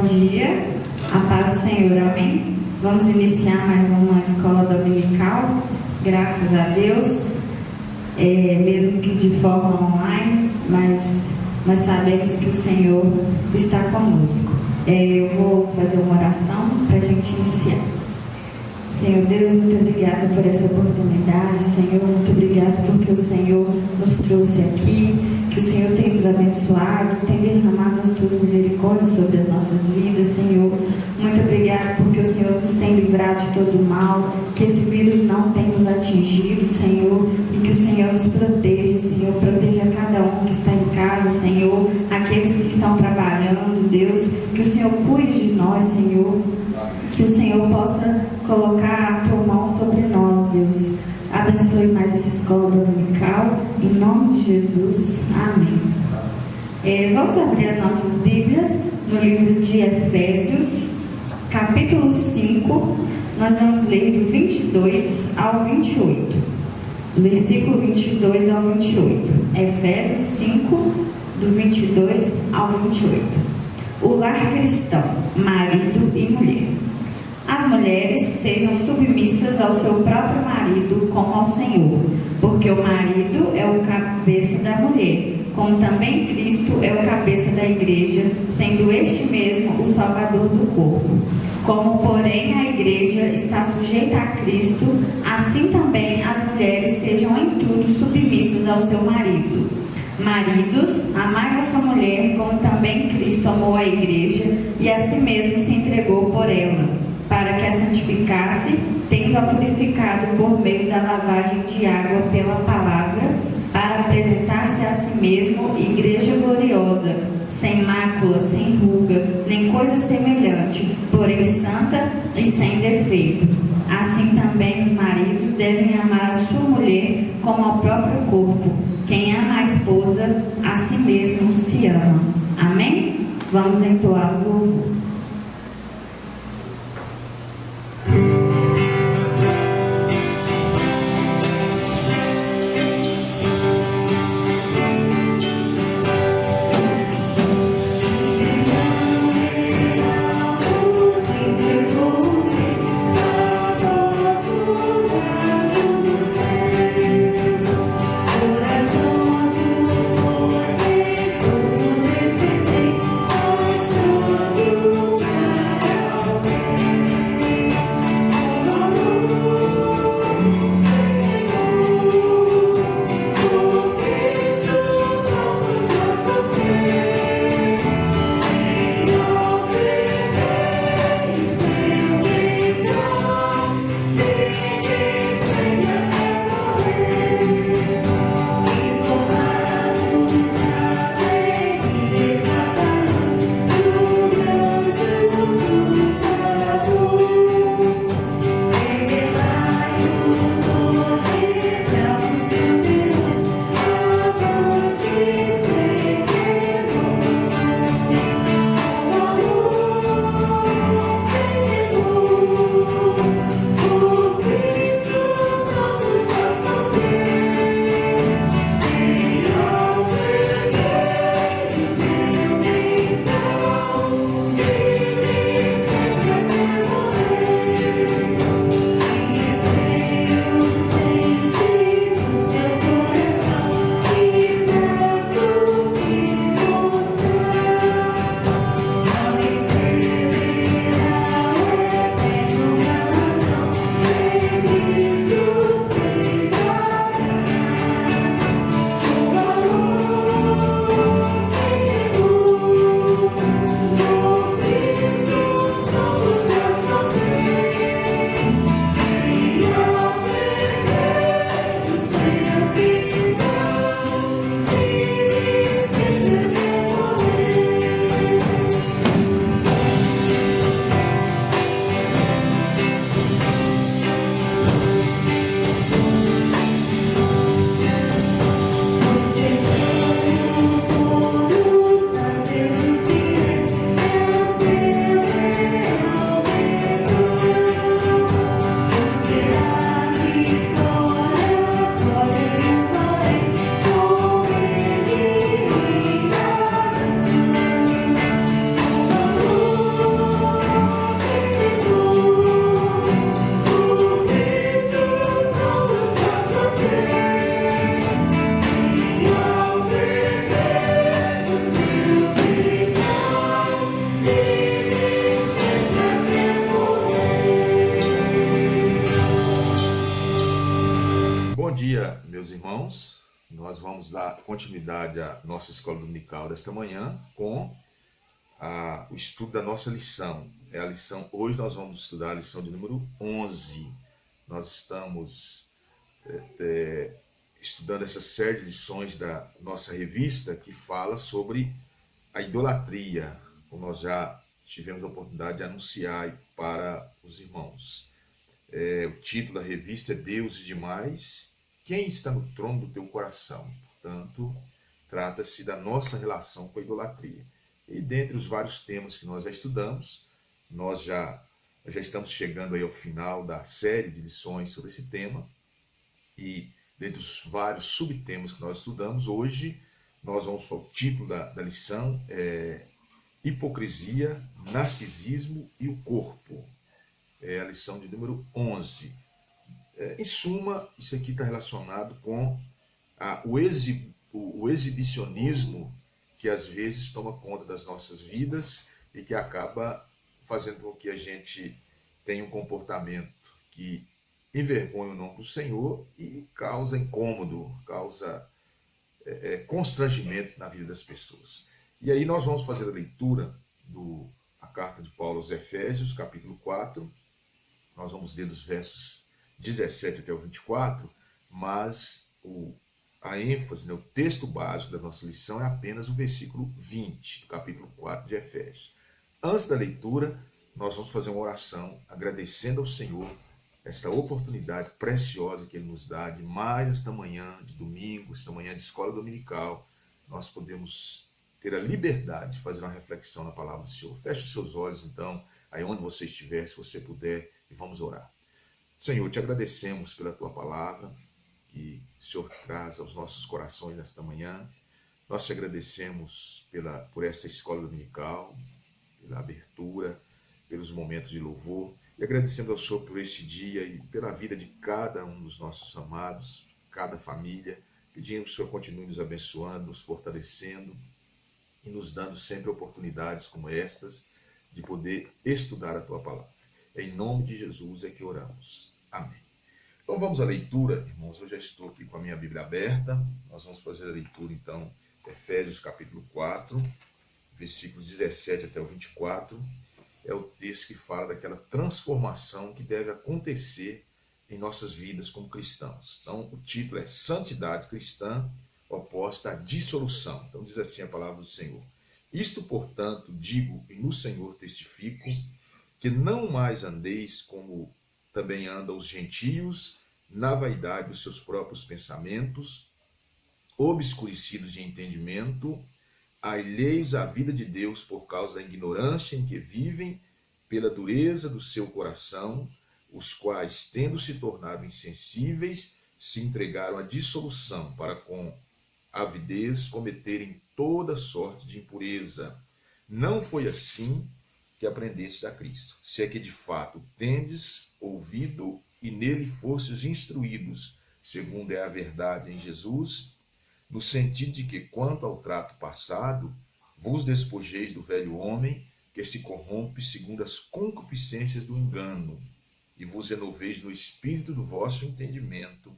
dia, a paz do Senhor, amém? Vamos iniciar mais uma escola dominical, graças a Deus, mesmo que de forma online, mas nós sabemos que o Senhor está conosco. Eu vou fazer uma oração para a gente iniciar. Senhor Deus, muito obrigada por essa oportunidade, Senhor, muito obrigada porque o Senhor nos trouxe aqui, que o Senhor tem nos abençoado, tem derramado as Tuas misericórdias sobre as nossas vidas, Senhor. Muito obrigada porque o Senhor nos tem livrado de todo o mal, que esse vírus não tem nos atingido, Senhor, e que o Senhor nos proteja, Senhor, proteja cada um que está em casa, Senhor, aqueles que estão trabalhando, Deus, que o Senhor cuide de nós, Senhor, que o Senhor possa colocar a Tua mão sobre nós, Deus. Abençoe mais essa escola dominical, em nome de Jesus, amém. Vamos abrir as nossas Bíblias no livro de Efésios, capítulo 5, nós vamos ler do 22 ao 28, versículo 22 ao 28, Efésios 5, do 22 ao 28. O lar cristão, marido e mulher. As mulheres sejam submissas ao seu próprio marido como ao Senhor, porque o marido é o cabeça da mulher, como também Cristo é o cabeça da igreja, sendo este mesmo o Salvador do corpo. Como, porém, a igreja está sujeita a Cristo, assim também as mulheres sejam em tudo submissas ao seu marido. Maridos, amai vossa mulher, como também Cristo amou a igreja e a si mesmo se entregou por ela, para que a santificasse, tendo-a purificado por meio da lavagem de água pela palavra, para apresentar-se a si mesmo igreja gloriosa, sem mácula, sem ruga, nem coisa semelhante, porém santa e sem defeito. Assim também os maridos devem amar a sua mulher como ao próprio corpo. Quem ama a esposa, a si mesmo se ama. Amém? Vamos entoar o louvor. Corajosos, força e tudo defender, achando dia, meus irmãos. Nós vamos dar continuidade à nossa escola dominical desta manhã com o estudo da nossa lição. Hoje nós vamos estudar a lição de número 11. Nós estamos estudando essa série de lições da nossa revista que fala sobre a idolatria, como nós já tivemos a oportunidade de anunciar para os irmãos. O título da revista é Deus e Demais, quem está no trono do teu coração? Portanto, trata-se da nossa relação com a idolatria. E dentre os vários temas que nós já estudamos, nós já estamos chegando aí ao final da série de lições sobre esse tema. E dentre os vários subtemas que nós estudamos, hoje nós vamos para o título da lição, Hipocrisia, Narcisismo e o Corpo. É a lição de número 11. Em suma, isso aqui está relacionado com o exibicionismo que às vezes toma conta das nossas vidas e que acaba fazendo com que a gente tenha um comportamento que envergonha o nome do Senhor e causa incômodo, causa constrangimento na vida das pessoas. E aí nós vamos fazer a leitura da carta de Paulo aos Efésios, capítulo 4. Nós vamos ler dos versos 17 até o 24, mas a ênfase, o texto básico da nossa lição é apenas o versículo 20 do capítulo 4 de Efésios. Antes da leitura, nós vamos fazer uma oração agradecendo ao Senhor esta oportunidade preciosa que Ele nos dá de mais esta manhã de domingo, esta manhã de escola dominical, nós podemos ter a liberdade de fazer uma reflexão na palavra do Senhor. Feche os seus olhos, então, aí onde você estiver, se você puder, e vamos orar. Senhor, te agradecemos pela tua palavra que o Senhor traz aos nossos corações nesta manhã. Nós te agradecemos por essa escola dominical, pela abertura, pelos momentos de louvor, e agradecendo ao Senhor por este dia e pela vida de cada um dos nossos amados, cada família. Pedimos que o Senhor continue nos abençoando, nos fortalecendo e nos dando sempre oportunidades como estas de poder estudar a tua palavra. Em nome de Jesus é que oramos. Amém. Então vamos à leitura, irmãos. Eu já estou aqui com a minha Bíblia aberta. Nós vamos fazer a leitura, então, Efésios capítulo 4, versículos 17 até o 24. É o texto que fala daquela transformação que deve acontecer em nossas vidas como cristãos. Então, o título é Santidade Cristã oposta à dissolução. Então, diz assim a palavra do Senhor. Isto, portanto, digo e no Senhor testifico, que não mais andeis como também andam os gentios, na vaidade dos seus próprios pensamentos, obscurecidos de entendimento, alheios à vida de Deus por causa da ignorância em que vivem, pela dureza do seu coração, os quais, tendo se tornado insensíveis, se entregaram à dissolução, para com avidez cometerem toda sorte de impureza. Não foi assim que aprendestes a Cristo, se é que de fato tendes ouvido e nele fostes instruídos, segundo é a verdade em Jesus, no sentido de que, quanto ao trato passado, vos despojeis do velho homem, que se corrompe segundo as concupiscências do engano, e vos renoveis no espírito do vosso entendimento,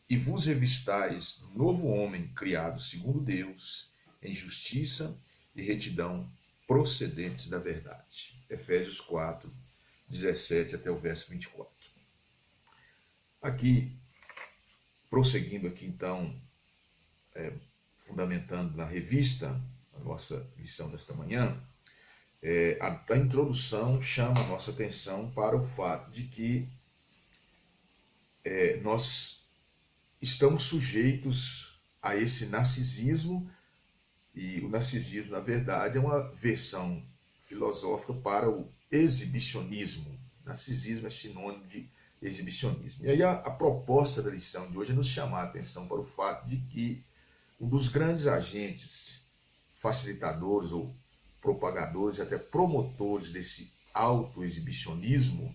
e vos revistais do novo homem, criado segundo Deus, em justiça e retidão, procedentes da verdade. Efésios 4, 17 até o verso 24. Aqui, prosseguindo aqui então, fundamentando na revista, a nossa lição desta manhã, a introdução chama a nossa atenção para o fato de que nós estamos sujeitos a esse narcisismo. E o narcisismo, na verdade, é uma versão filosófica para o exibicionismo. Narcisismo é sinônimo de exibicionismo. E aí a proposta da lição de hoje é nos chamar a atenção para o fato de que um dos grandes agentes facilitadores ou propagadores e até promotores desse autoexibicionismo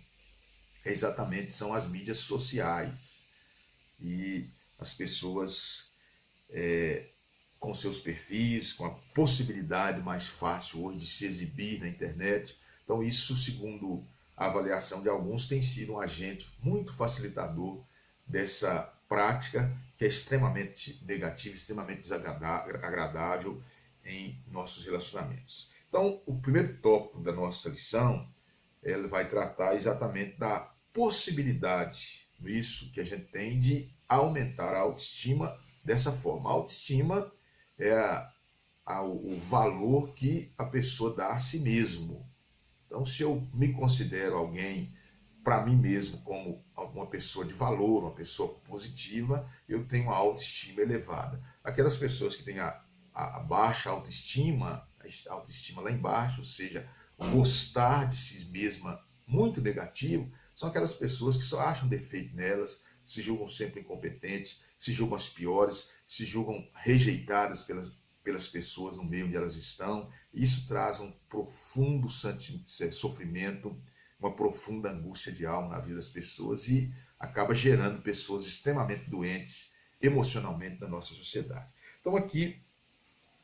são as mídias sociais. E as pessoas com seus perfis, com a possibilidade mais fácil hoje de se exibir na internet. Então isso, segundo a avaliação de alguns, tem sido um agente muito facilitador dessa prática que é extremamente negativa, extremamente desagradável em nossos relacionamentos. Então, o primeiro tópico da nossa lição, ele vai tratar exatamente da possibilidade, isso que a gente tem, de aumentar a autoestima dessa forma. A autoestima é o valor que a pessoa dá a si mesmo. Então, se eu me considero alguém, para mim mesmo, como uma pessoa de valor, uma pessoa positiva, eu tenho uma autoestima elevada. Aquelas pessoas que têm a baixa autoestima, a autoestima lá embaixo, ou seja, o gostar de si mesma muito negativo, são aquelas pessoas que só acham defeito nelas, se julgam sempre incompetentes, se julgam as piores, se julgam rejeitadas pelas pessoas no meio onde elas estão. Isso traz um profundo sofrimento, uma profunda angústia de alma na vida das pessoas e acaba gerando pessoas extremamente doentes emocionalmente na nossa sociedade. Então aqui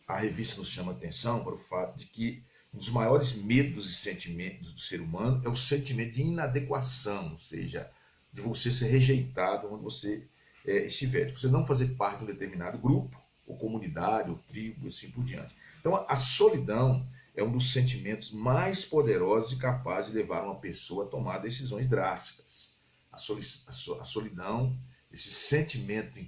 a revista nos chama a atenção para o fato de que um dos maiores medos e sentimentos do ser humano é o sentimento de inadequação, ou seja, de você ser rejeitado onde você estiver, de você não fazer parte de um determinado grupo, ou comunidade, ou tribo, e assim por diante. Então a solidão é um dos sentimentos mais poderosos e capazes de levar uma pessoa a tomar decisões drásticas. A solidão, esse sentimento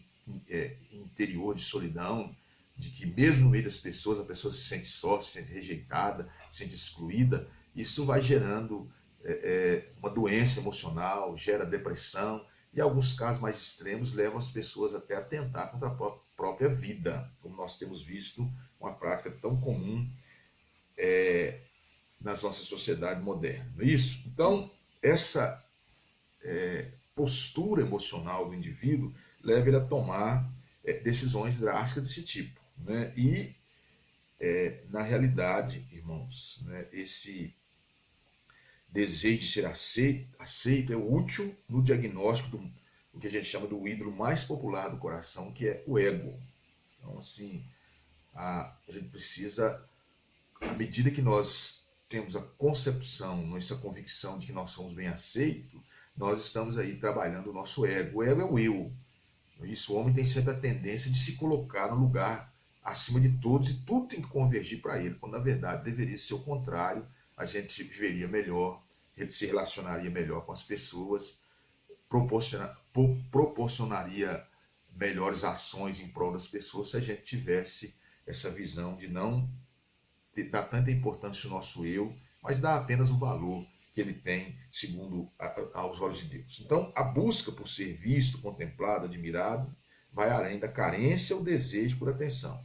interior de solidão, de que mesmo no meio das pessoas a pessoa se sente só, se sente rejeitada, se sente excluída, isso vai gerando uma doença emocional, gera depressão, e em alguns casos mais extremos levam as pessoas até a atentar contra a própria vida, como nós temos visto uma prática tão comum nas nossas sociedades modernas. Não é isso? Então, essa postura emocional do indivíduo leva ele a tomar decisões drásticas desse tipo. Né? E, na realidade, irmãos, né, esse desejo de ser aceito é útil no diagnóstico do que a gente chama do ídolo mais popular do coração, que é o ego. Então, assim, a gente precisa, à medida que nós temos a concepção, essa convicção de que nós somos bem aceitos, nós estamos aí trabalhando o nosso ego. O ego é o eu. Isso, o homem tem sempre a tendência de se colocar no lugar acima de todos e tudo tem que convergir para ele, quando na verdade deveria ser o contrário. A gente viveria melhor, se relacionaria melhor com as pessoas, proporcionaria melhores ações em prol das pessoas se a gente tivesse essa visão de não dar tanta importância ao nosso eu, mas dar apenas o valor que ele tem segundo aos olhos de Deus. Então, a busca por ser visto, contemplado, admirado, vai além da carência ou desejo por atenção.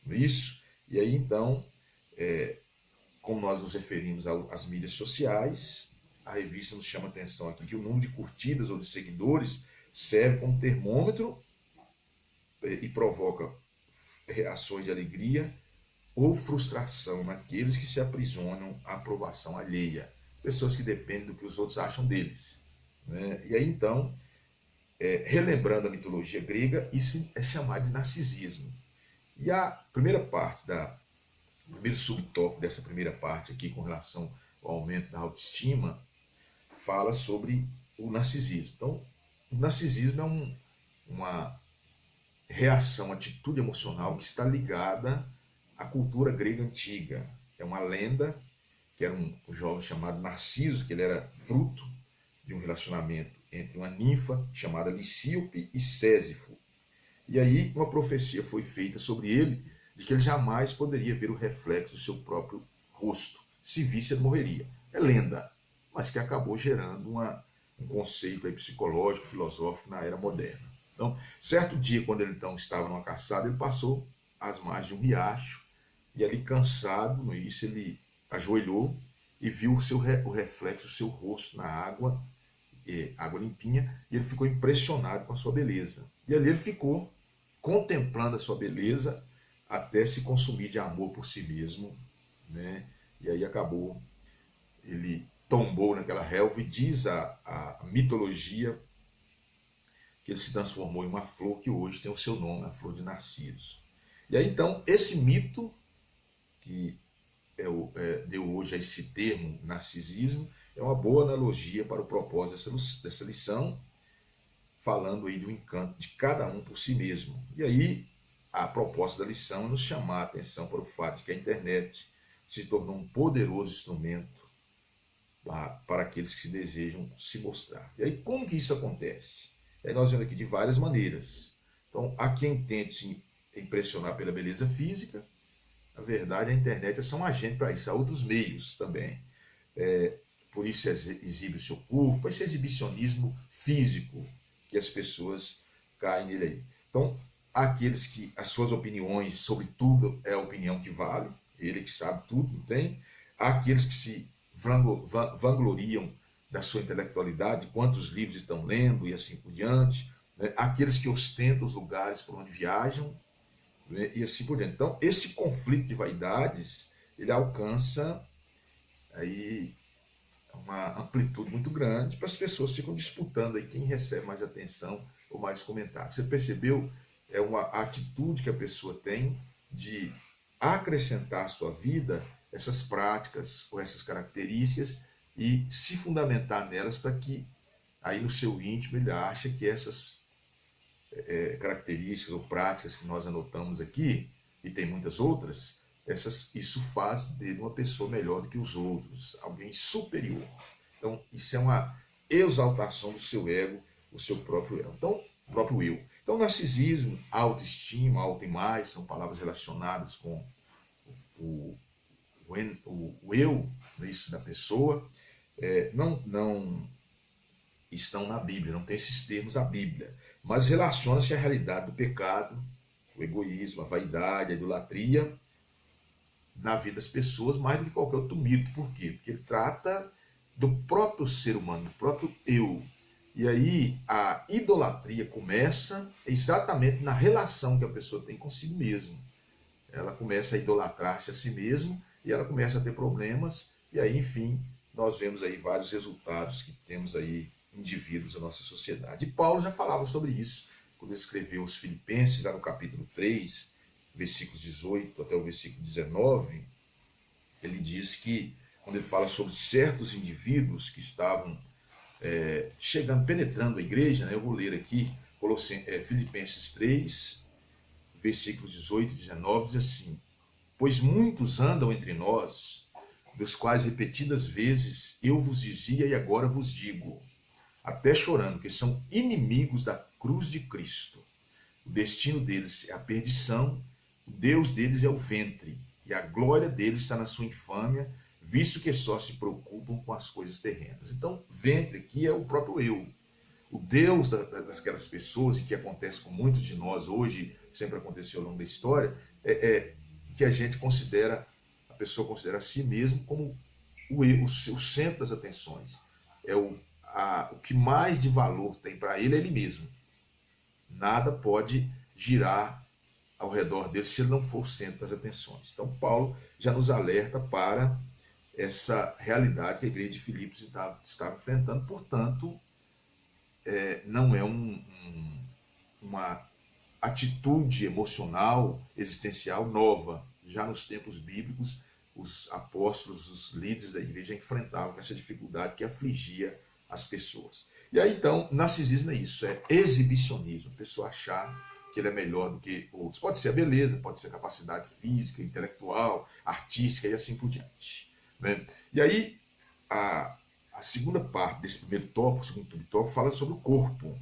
Isso, e aí então, como nós nos referimos às mídias sociais, a revista nos chama a atenção aqui que o número de curtidas ou de seguidores serve como termômetro e provoca reações de alegria ou frustração naqueles que se aprisionam à aprovação alheia, pessoas que dependem do que os outros acham deles. Né? E aí então, relembrando a mitologia grega, isso é chamado de narcisismo. E a primeira parte, o primeiro subtópico dessa primeira parte aqui com relação ao aumento da autoestima, fala sobre o narcisismo. Então, o narcisismo é uma reação, atitude emocional que está ligada à cultura grega antiga. É uma lenda que era um jovem chamado Narciso, que ele era fruto de um relacionamento entre uma ninfa chamada Licíope e Césifo. E aí uma profecia foi feita sobre ele, de que ele jamais poderia ver o reflexo do seu próprio rosto. Se visse, ele morreria. É lenda, mas que acabou gerando um conceito aí psicológico, filosófico na era moderna. Então, certo dia, quando ele então estava numa caçada, ele passou às margens de um riacho, e ali cansado, no início ele ajoelhou e viu o reflexo do seu rosto na água, água limpinha, e ele ficou impressionado com a sua beleza. E ali ele ficou contemplando a sua beleza até se consumir de amor por si mesmo, né? E aí acabou, ele tombou naquela relva, e diz a mitologia que ele se transformou em uma flor que hoje tem o seu nome, a flor de Narciso. E aí então, esse mito, que deu hoje a esse termo narcisismo, é uma boa analogia para o propósito dessa lição, falando aí do encanto de cada um por si mesmo. E aí a proposta da lição é nos chamar a atenção para o fato de que a internet se tornou um poderoso instrumento para aqueles que se desejam se mostrar. E aí como que isso acontece? Aí nós vemos aqui de várias maneiras. Então, há quem tente se impressionar pela beleza física. Na verdade, a internet é só um agente para isso. Há outros meios também. Por isso exibe o seu corpo, esse exibicionismo físico que as pessoas caem nele aí. Então, há aqueles que as suas opiniões sobre tudo é a opinião que vale, ele que sabe tudo, não tem. Há aqueles que se vangloriam da sua intelectualidade, quantos livros estão lendo e assim por diante, né? Aqueles que ostentam os lugares por onde viajam, né? E assim por diante. Então, esse conflito de vaidades, ele alcança aí uma amplitude muito grande, para as pessoas ficam disputando aí quem recebe mais atenção ou mais comentários. Você percebeu? É uma atitude que a pessoa tem de acrescentar à sua vida essas práticas ou essas características e se fundamentar nelas para que aí no seu íntimo ele acha que essas características ou práticas que nós anotamos aqui, e tem muitas outras, isso faz dele uma pessoa melhor do que os outros, alguém superior. Então, isso é uma exaltação do seu ego, o seu próprio eu. Então, próprio eu. Então, narcisismo, autoestima, autoimagem, são palavras relacionadas com o eu, isso da pessoa, não estão na Bíblia, não tem esses termos na Bíblia, mas relaciona-se à realidade do pecado, o egoísmo, a vaidade, a idolatria, na vida das pessoas, mais do que qualquer outro mito. Por quê? Porque ele trata do próprio ser humano, do próprio eu. E aí a idolatria começa exatamente na relação que a pessoa tem consigo mesmo. Ela começa a idolatrar-se a si mesmo e ela começa a ter problemas. E aí, enfim, nós vemos aí vários resultados que temos aí indivíduos da nossa sociedade. E Paulo já falava sobre isso quando ele escreveu os Filipenses, lá no capítulo 3, versículos 18 até o versículo 19, ele diz que, quando ele fala sobre certos indivíduos que estavam chegando, penetrando a igreja, né, eu vou ler aqui, Filipenses 3, versículos 18 e 19, diz assim: pois muitos andam entre nós, dos quais repetidas vezes eu vos dizia e agora vos digo, até chorando, que são inimigos da cruz de Cristo. O destino deles é a perdição, o Deus deles é o ventre, e a glória deles está na sua infâmia, visto que só se preocupam com as coisas terrenas. Então, ventre aqui é o próprio eu. O Deus daquelas pessoas, e que acontece com muitos de nós hoje, sempre aconteceu ao longo da história, que a gente considera, a pessoa considera a si mesmo como o centro das atenções. O que mais de valor tem para ele é ele mesmo. Nada pode girar ao redor dele se ele não for o centro das atenções. Então, Paulo já nos alerta para essa realidade que a igreja de Filipos estava enfrentando. Portanto, não é uma atitude emocional, existencial nova. Já nos tempos bíblicos, os apóstolos, os líderes da igreja enfrentavam essa dificuldade que afligia as pessoas. E aí, então, narcisismo é isso, é exibicionismo, a pessoa achar que ele é melhor do que outros. Pode ser a beleza, pode ser a capacidade física, intelectual, artística e assim por diante. Né? E aí, a segunda parte desse primeiro tópico, o segundo tópico, fala sobre o corpo.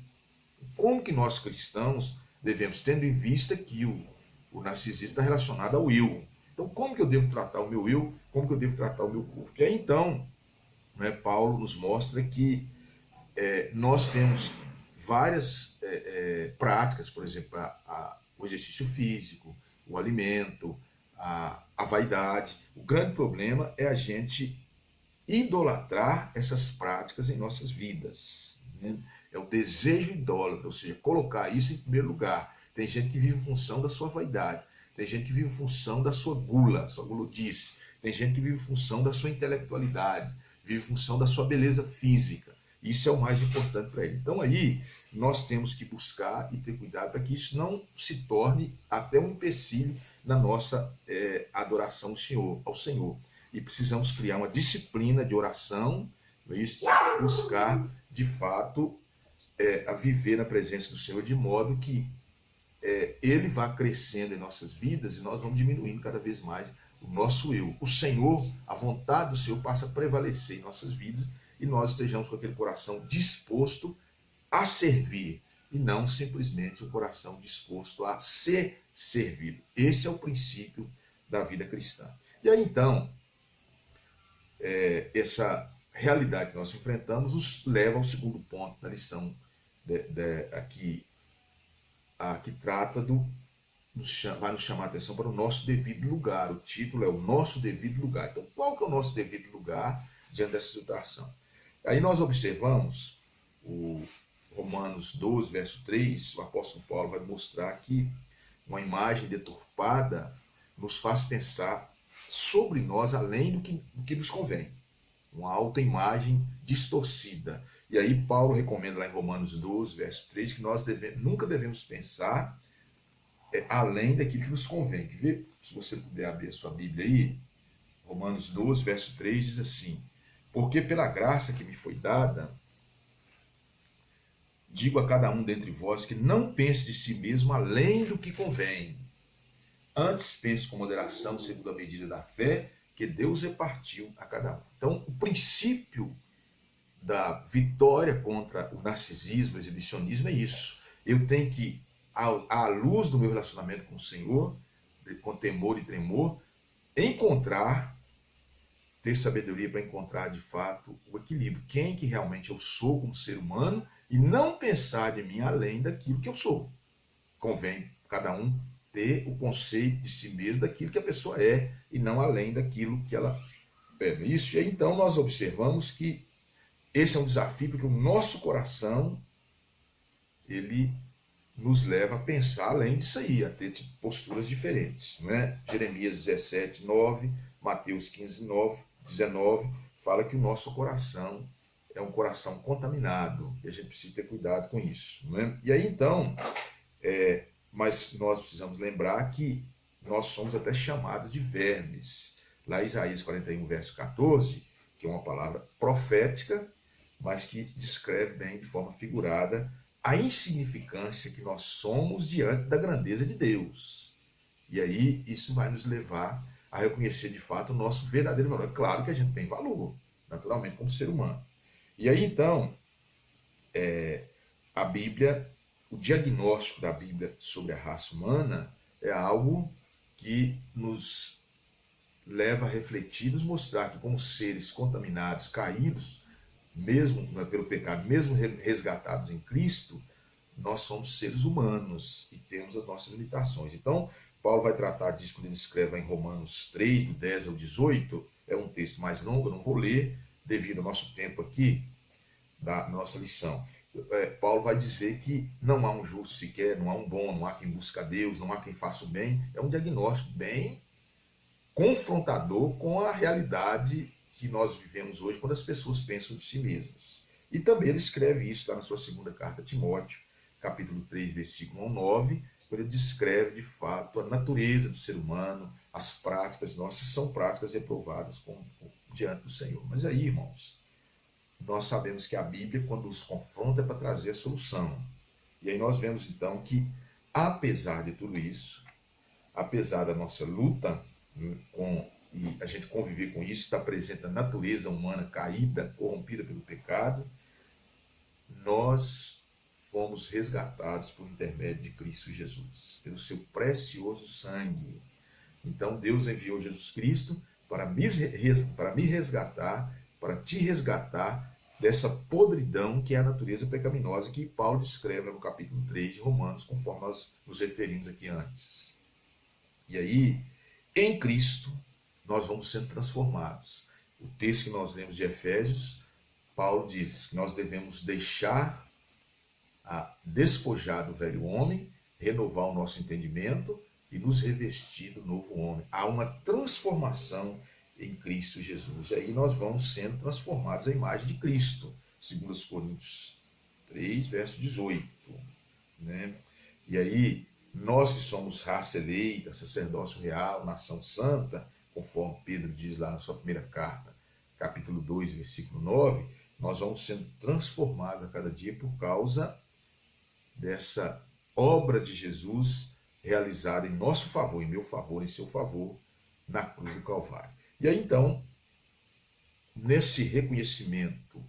Como que nós cristãos devemos, tendo em vista que o narcisismo está relacionado ao eu. Então, como que eu devo tratar o meu eu? Como que eu devo tratar o meu corpo? E aí, então, né, Paulo nos mostra que nós temos várias práticas, por exemplo, o exercício físico, o alimento, a vaidade. O grande problema é a gente idolatrar essas práticas em nossas vidas. Né? É o desejo idólatra, ou seja, colocar isso em primeiro lugar. Tem gente que vive em função da sua vaidade, tem gente que vive em função da sua gulodice, tem gente que vive em função da sua intelectualidade, vive em função da sua beleza física. Isso é o mais importante para ele. Então aí nós temos que buscar e ter cuidado para que isso não se torne até um empecilho na nossa adoração ao Senhor. E precisamos criar uma disciplina de oração, buscar de fato a viver na presença do Senhor, de modo que Ele vá crescendo em nossas vidas e nós vamos diminuindo cada vez mais o nosso eu. O Senhor, a vontade do Senhor passa a prevalecer em nossas vidas e nós estejamos com aquele coração disposto a servir e não simplesmente um coração disposto a ser servido. Esse é o princípio da vida cristã. E aí então, essa realidade que nós enfrentamos nos leva ao segundo ponto da lição aqui, que trata vai nos chamar a atenção para o nosso devido lugar. O título é o nosso devido lugar. Então, qual que é o nosso devido lugar diante dessa situação? Aí nós observamos o Romanos 12, verso 3, o apóstolo Paulo vai mostrar que uma imagem deturpada nos faz pensar sobre nós além do que nos convém. Uma autoimagem distorcida. E aí Paulo recomenda lá em Romanos 12, verso 3, que nós nunca devemos pensar além daquilo que nos convém. Quer ver? Se você puder abrir a sua Bíblia aí, Romanos 12, verso 3 diz assim: porque pela graça que me foi dada, digo a cada um dentre vós que não pense de si mesmo além do que convém. Antes pense com moderação, segundo a medida da fé que Deus repartiu a cada um. Então, o princípio da vitória contra o narcisismo, o exibicionismo é isso. Eu tenho que, à luz do meu relacionamento com o Senhor, com temor e tremor, ter sabedoria para encontrar de fato o equilíbrio. Quem que realmente eu sou como ser humano e não pensar de mim além daquilo que eu sou. Convém cada um ter o conceito de si mesmo daquilo que a pessoa é e não além daquilo que ela pega. Isso, e aí então nós observamos que esse é um desafio porque o nosso coração ele nos leva a pensar além disso aí, a ter posturas diferentes. Não é? Jeremias 17, 9, Mateus 15, 19 fala que o nosso coração é um coração contaminado e a gente precisa ter cuidado com isso. Não é? E aí então, mas nós precisamos lembrar que nós somos até chamados de vermes. Lá Isaías 41, verso 14, que é uma palavra profética, mas que descreve bem de forma figurada a insignificância que nós somos diante da grandeza de Deus. E aí isso vai nos levar a reconhecer de fato o nosso verdadeiro valor. É claro que a gente tem valor, naturalmente, como ser humano. E aí então, a Bíblia, o diagnóstico da Bíblia sobre a raça humana é algo que nos leva a refletir, nos mostrar que como seres contaminados, caídos, mesmo pelo pecado, mesmo resgatados em Cristo, nós somos seres humanos e temos as nossas limitações. Então, Paulo vai tratar disso quando ele escreve em Romanos 3, do 10 ao 18. É um texto mais longo, eu não vou ler devido ao nosso tempo aqui, da nossa lição. Paulo vai dizer que não há um justo sequer, não há um bom, não há quem busque a Deus, não há quem faça o bem. É um diagnóstico bem confrontador com a realidade que nós vivemos hoje quando as pessoas pensam de si mesmas. E também ele escreve isso lá na sua segunda carta a Timóteo, capítulo 3, versículo 9, quando ele descreve de fato a natureza do ser humano, as práticas nossas são práticas reprovadas diante do Senhor. Mas aí, irmãos, nós sabemos que a Bíblia, quando nos confronta, é para trazer a solução. E aí nós vemos então que, apesar de tudo isso, apesar da nossa luta e a gente conviver com isso, está presente a natureza humana caída, corrompida pelo pecado, nós fomos resgatados por intermédio de Cristo Jesus, pelo seu precioso sangue. Então Deus enviou Jesus Cristo para me resgatar, para te resgatar dessa podridão que é a natureza pecaminosa que Paulo descreve no capítulo 3 de Romanos, conforme nós nos referimos aqui antes. E aí, em Cristo, nós vamos sendo transformados. O texto que nós lemos de Efésios, Paulo diz que nós devemos despojar do velho homem, renovar o nosso entendimento e nos revestir do novo homem. Há uma transformação em Cristo Jesus. E aí nós vamos sendo transformados à imagem de Cristo, segundo os Coríntios 3, verso 18. Né? E aí, nós que somos raça eleita, sacerdócio real, nação santa, conforme Pedro diz lá na sua primeira carta, capítulo 2, versículo 9, nós vamos sendo transformados a cada dia por causa dessa obra de Jesus realizada em nosso favor, em meu favor, em seu favor, na cruz do Calvário. E aí então, nesse reconhecimento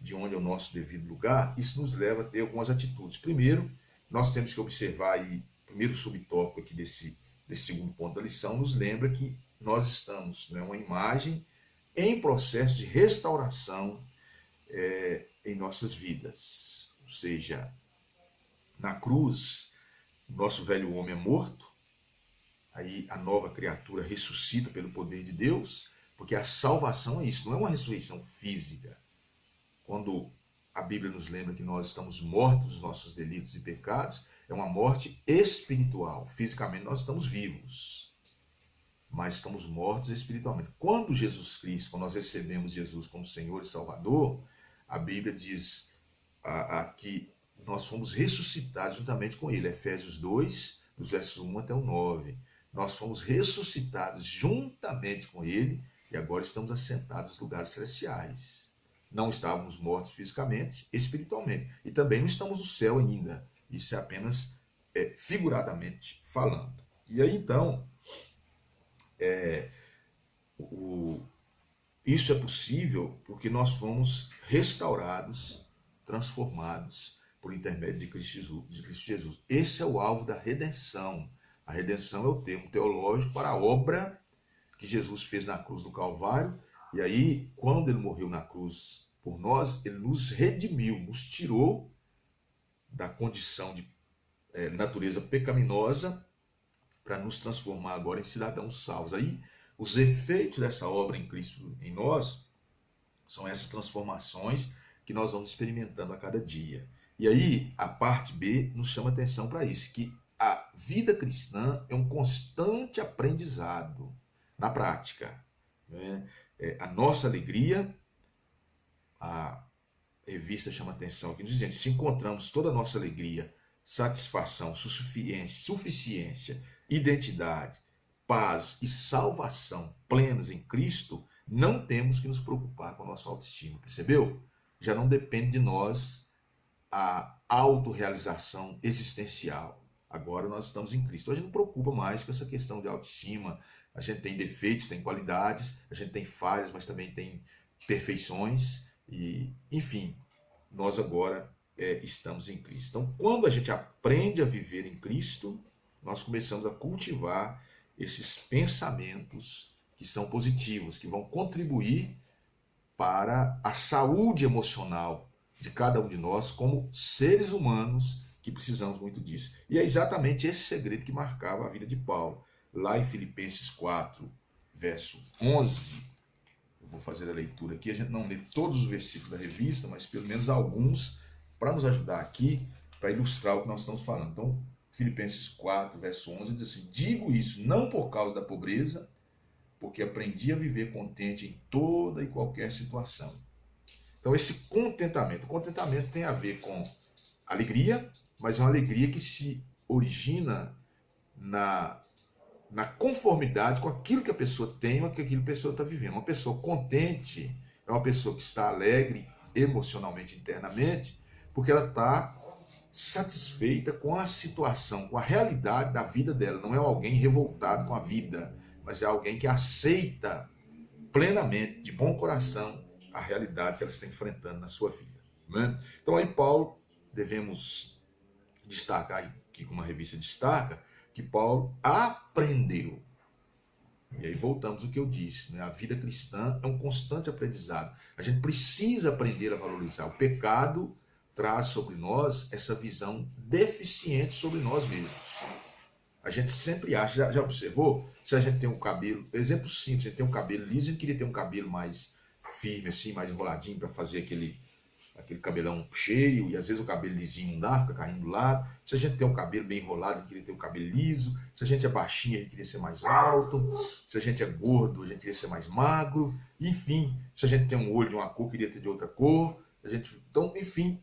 de onde é o nosso devido lugar, isso nos leva a ter algumas atitudes. Primeiro, nós temos que observar aí, o primeiro subtópico aqui desse segundo ponto da lição, nos lembra que nós estamos, né, uma imagem em processo de restauração em nossas vidas. Ou seja, na cruz, o nosso velho homem é morto, aí a nova criatura ressuscita pelo poder de Deus, porque a salvação é isso, não é uma ressurreição física. Quando a Bíblia nos lembra que nós estamos mortos dos nossos delitos e pecados, é uma morte espiritual. Fisicamente nós estamos vivos, mas estamos mortos espiritualmente. Quando Jesus Cristo, quando nós recebemos Jesus como Senhor e Salvador, a Bíblia diz que nós fomos ressuscitados juntamente com Ele. Efésios 2, dos versos 1 até o 9. Nós fomos ressuscitados juntamente com Ele e agora estamos assentados nos lugares celestiais. Não estávamos mortos fisicamente, espiritualmente. E também não estamos no céu ainda. Isso é apenas figuradamente falando. E aí então, isso é possível porque nós fomos restaurados, transformados por intermédio de Cristo Jesus. Esse é o alvo da redenção. A redenção é o termo teológico para a obra que Jesus fez na cruz do Calvário. E aí, quando ele morreu na cruz por nós, ele nos redimiu, nos tirou da condição de natureza pecaminosa para nos transformar agora em cidadãos salvos. Aí, os efeitos dessa obra em Cristo em nós são essas transformações que nós vamos experimentando a cada dia. E aí, a parte B nos chama atenção para isso, que a vida cristã é um constante aprendizado na prática. Né? A nossa alegria, a revista chama atenção aqui, dizendo: se encontramos toda a nossa alegria, satisfação, suficiência, identidade, paz e salvação plenas em Cristo, não temos que nos preocupar com a nossa autoestima, percebeu? Já não depende de nós a autorrealização existencial. Agora nós estamos em Cristo. A gente não preocupa mais com essa questão de autoestima. A gente tem defeitos, tem qualidades, a gente tem falhas, mas também tem perfeições. E, enfim, nós agora estamos em Cristo. Então, quando a gente aprende a viver em Cristo, nós começamos a cultivar esses pensamentos que são positivos, que vão contribuir para a saúde emocional de cada um de nós como seres humanos que precisamos muito disso. E é exatamente esse segredo que marcava a vida de Paulo. Lá em Filipenses 4, verso 11, eu vou fazer a leitura aqui, a gente não lê todos os versículos da revista, mas pelo menos alguns, para nos ajudar aqui, para ilustrar o que nós estamos falando. Então, Filipenses 4, verso 11, diz assim: digo isso não por causa da pobreza, porque aprendi a viver contente em toda e qualquer situação. Então, esse contentamento, o contentamento tem a ver com alegria, mas é uma alegria que se origina na conformidade com aquilo que a pessoa tem, com aquilo que a pessoa está vivendo. Uma pessoa contente é uma pessoa que está alegre emocionalmente, internamente, porque ela está satisfeita com a situação, com a realidade da vida dela. Não é alguém revoltado com a vida, mas é alguém que aceita plenamente, de bom coração, a realidade que ela está enfrentando na sua vida. Né? Então aí Paulo, devemos destacar aqui, como a revista destaca, que Paulo aprendeu. E aí voltamos ao que eu disse, né? A vida cristã é um constante aprendizado. A gente precisa aprender a valorizar. O pecado traz sobre nós essa visão deficiente sobre nós mesmos. A gente sempre acha, já observou? Se a gente tem um cabelo, exemplo simples, a gente tem um cabelo liso, a gente queria ter um cabelo mais firme, assim, mais enroladinho, para fazer aquele cabelão cheio, e às vezes o cabelo lisinho não dá, fica caindo do lado. Se a gente tem um cabelo bem enrolado, a gente queria ter um cabelo liso. Se a gente é baixinho, a gente queria ser mais alto. Se a gente é gordo, a gente queria ser mais magro. Enfim, se a gente tem um olho de uma cor, queria ter de outra cor. Então, enfim,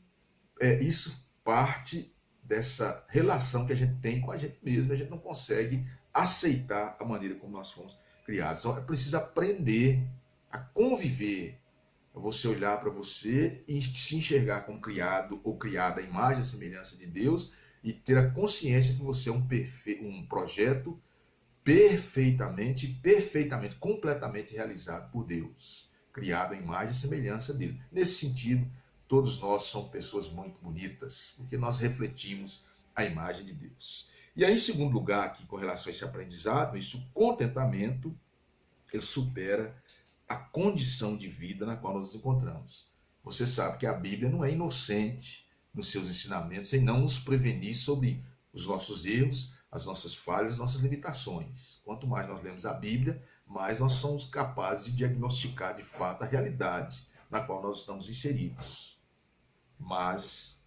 isso parte dessa relação que a gente tem com a gente mesmo. A gente não consegue aceitar a maneira como nós fomos criados. Então, é preciso aprender a conviver É você olhar para você e se enxergar como criado ou criada à imagem e semelhança de Deus e ter a consciência que você é um projeto perfeitamente, completamente realizado por Deus, criado à imagem e semelhança dele. Nesse sentido, todos nós somos pessoas muito bonitas, porque nós refletimos a imagem de Deus. E aí, em segundo lugar, aqui, com relação a esse aprendizado, o contentamento, ele supera a condição de vida na qual nós nos encontramos. Você sabe que a Bíblia não é inocente nos seus ensinamentos em não nos prevenir sobre os nossos erros, as nossas falhas, as nossas limitações. Quanto mais nós lemos a Bíblia, mais nós somos capazes de diagnosticar de fato a realidade na qual nós estamos inseridos. Mas,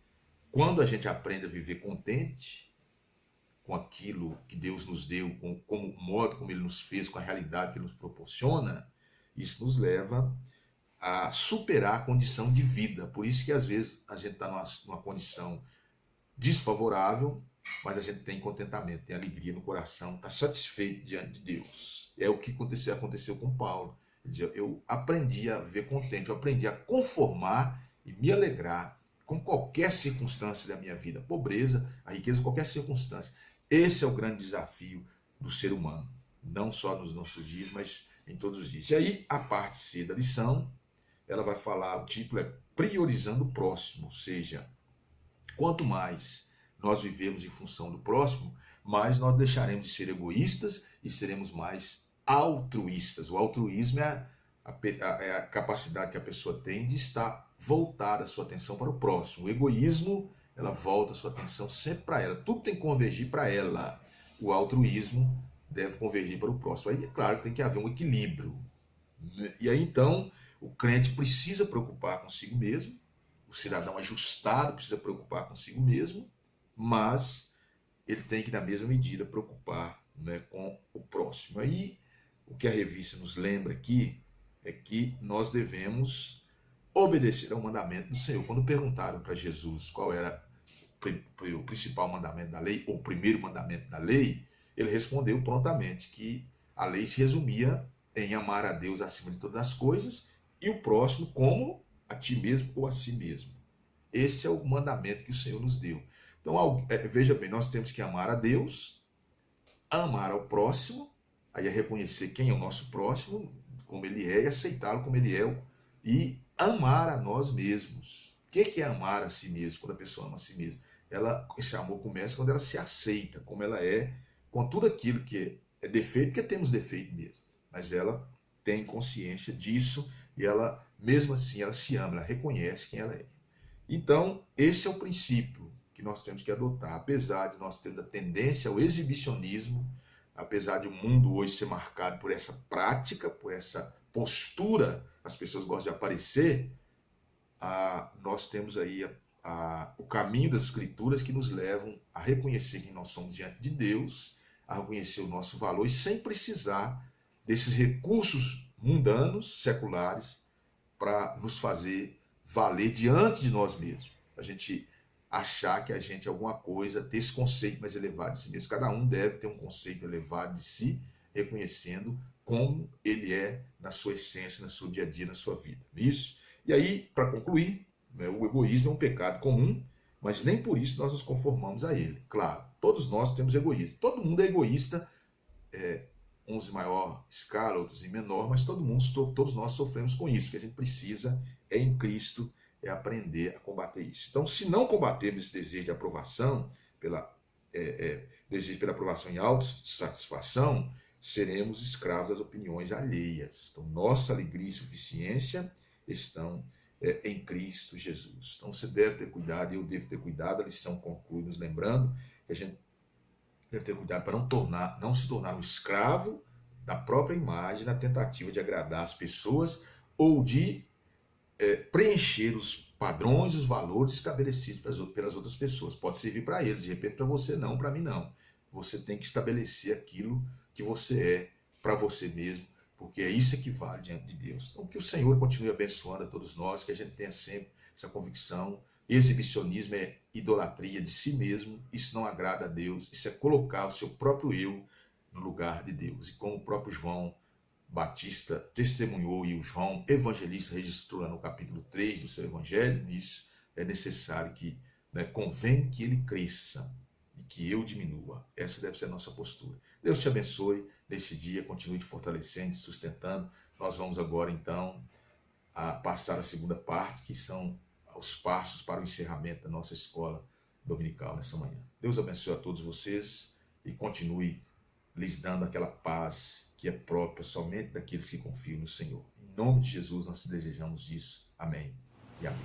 quando a gente aprende a viver contente com aquilo que Deus nos deu, com o modo como Ele nos fez, com a realidade que Ele nos proporciona, isso nos leva a superar a condição de vida. Por isso que às vezes a gente está numa condição desfavorável, mas a gente tem contentamento, tem alegria no coração, está satisfeito diante de Deus. É o que aconteceu com Paulo. Ele dizia, eu aprendi a viver contente, eu aprendi a conformar e me alegrar com qualquer circunstância da minha vida, a pobreza, a riqueza, qualquer circunstância. Esse é o grande desafio do ser humano, não só nos nossos dias, mas em todos os dias. E aí, a parte C da lição, ela vai falar, o título é Priorizando o Próximo, ou seja, quanto mais nós vivemos em função do próximo, mais nós deixaremos de ser egoístas e seremos mais altruístas. O altruísmo é a capacidade que a pessoa tem de estar voltada a sua atenção para o próximo. O egoísmo, ela volta a sua atenção sempre para ela. Tudo tem que convergir para ela. O altruísmo deve convergir para o próximo. Aí é claro que tem que haver um equilíbrio. E aí então, o crente precisa preocupar consigo mesmo, o cidadão ajustado precisa preocupar consigo mesmo, mas ele tem que, na mesma medida, preocupar, né, com o próximo. Aí, o que a revista nos lembra aqui é que nós devemos obedecer ao mandamento do Senhor. Quando perguntaram para Jesus qual era o principal mandamento da lei, ou o primeiro mandamento da lei, ele respondeu prontamente que a lei se resumia em amar a Deus acima de todas as coisas e o próximo como a ti mesmo ou a si mesmo. Esse é o mandamento que o Senhor nos deu. Então, veja bem, nós temos que amar a Deus, amar ao próximo, aí é reconhecer quem é o nosso próximo, como ele é, e aceitá-lo como ele é, e amar a nós mesmos. O que é amar a si mesmo, quando a pessoa ama a si mesma? Esse amor começa quando ela se aceita, como ela é, com tudo aquilo que é defeito, porque temos defeito mesmo. Mas ela tem consciência disso, e ela, mesmo assim, ela se ama, ela reconhece quem ela é. Então, esse é o princípio que nós temos que adotar. Apesar de nós termos a tendência ao exibicionismo, apesar de o mundo hoje ser marcado por essa prática, por essa postura, as pessoas gostam de aparecer, nós temos aí o caminho das Escrituras que nos levam a reconhecer quem nós somos diante de Deus, a reconhecer o nosso valor e sem precisar desses recursos mundanos, seculares, para nos fazer valer diante de nós mesmos. A gente achar que a gente é alguma coisa, ter esse conceito mais elevado de si mesmo. Cada um deve ter um conceito elevado de si, reconhecendo como ele é na sua essência, no seu dia a dia, na sua vida. Isso? E aí, para concluir, né, o egoísmo é um pecado comum, mas nem por isso nós nos conformamos a ele. Claro, todos nós temos egoísmo. Todo mundo é egoísta, uns em maior escala, outros em menor, mas todos nós sofremos com isso. O que a gente precisa em Cristo é aprender a combater isso. Então, se não combatermos esse desejo de aprovação, desejo pela aprovação em autossatisfação, seremos escravos das opiniões alheias. Então, nossa alegria e suficiência estão em Cristo Jesus. Então, você deve ter cuidado, eu devo ter cuidado. A lição conclui nos lembrando que a gente deve ter cuidado para não se tornar um escravo da própria imagem, na tentativa de agradar as pessoas ou de preencher os padrões, os valores estabelecidos pelas outras pessoas. Pode servir para eles, de repente para você não, para mim não. Você tem que estabelecer aquilo que você é para você mesmo, porque é isso que vale diante de Deus. Então que o Senhor continue abençoando a todos nós, que a gente tenha sempre essa convicção. Exibicionismo é idolatria de si mesmo, isso não agrada a Deus, isso é colocar o seu próprio eu no lugar de Deus. E como o próprio João Batista testemunhou e o João Evangelista registrou lá no capítulo 3 do seu evangelho, isso é necessário que, convém que ele cresça e que eu diminua. Essa deve ser a nossa postura. Deus te abençoe nesse dia, continue te fortalecendo, te sustentando. Nós vamos agora, então, a passar a segunda parte, que são os passos para o encerramento da nossa escola dominical nessa manhã. Deus abençoe a todos vocês e continue lhes dando aquela paz que é própria somente daqueles que confiam no Senhor. Em nome de Jesus nós te desejamos isso. Amém e amém.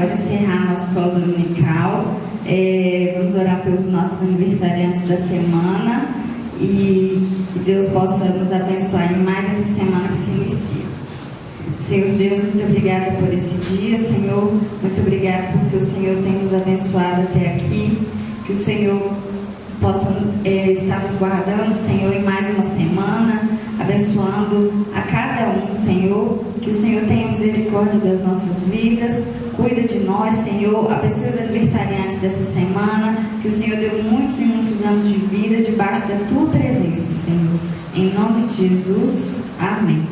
agora encerrar a nossa escola dominical. Vamos orar pelos nossos aniversariantes da semana e que Deus possa nos abençoar em mais essa semana que se inicia. Senhor Deus, muito obrigada por esse dia, Senhor, muito obrigada porque o Senhor tem nos abençoado até aqui, que o Senhor possa estar nos guardando, Senhor, em mais uma semana, abençoando a cada um, Senhor, que o Senhor tenha misericórdia das nossas vidas, cuida de nós, Senhor, abençoe os aniversariantes dessa semana, que o Senhor deu muitos e muitos anos de vida debaixo da Tua presença, Senhor. Em nome de Jesus, amém.